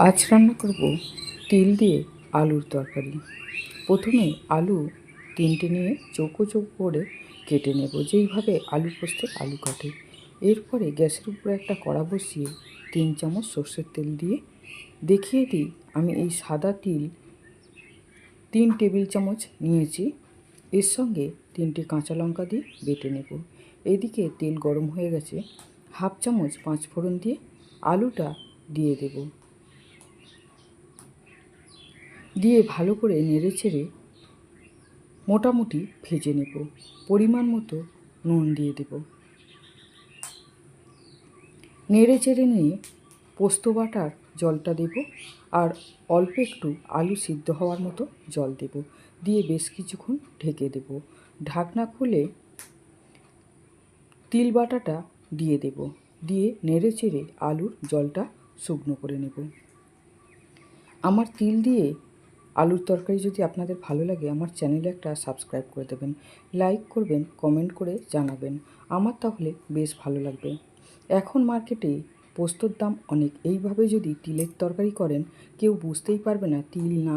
আজ রান্না করব তিল দিয়ে আলুর তরকারি। প্রথমে আলু 3টে নিয়ে চৌকো চৌকো করে কেটে নেব, যেইভাবে আলু পোস্তে আলু কাটে। এরপরে গ্যাসের উপরে একটা কড়া বসিয়ে 3 চামচ সর্ষের তেল দিয়ে দেখিয়ে দিই আমি এই সাদা তিল 3 টেবিল চামচ নিয়েছি। এর সঙ্গে 3টে কাঁচা লঙ্কা দিয়ে বেটে নেব। এদিকে তেল গরম হয়ে গেছে, 1/2 চামচ 5 ফোড়ন দিয়ে আলুটা দিয়ে দেব। দিয়ে ভালো করে নেড়েচেড়ে মোটামুটি ভেজে নেব। পরিমাণ মতো নুন দিয়ে দেব। নেড়েচেড়ে নিয়ে পোস্ত বাটার জলটা দেব আর অল্প একটু আলু সিদ্ধ হওয়ার মতো জল দেব। দিয়ে বেশ কিছুক্ষণ ঢেকে দেব। ঢাকনা খুলে তিল বাটাটা দিয়ে দেব। দিয়ে নেড়েচেড়ে আলুর জলটা শুকনো করে নেব। আমার তিল দিয়ে আলুর তরকারি যদি আপনাদের ভালো লাগে, আমার চ্যানেলে একটা সাবস্ক্রাইব করে দেবেন, লাইক করবেন, কমেন্ট করে জানাবেন। আমার তাহলে বেশ ভালো লাগবে। এখন মার্কেটে পোস্তর দাম অনেক। এইভাবে যদি তিলের তরকারি করেন কেউ বুঝতেই পারবে না তিল না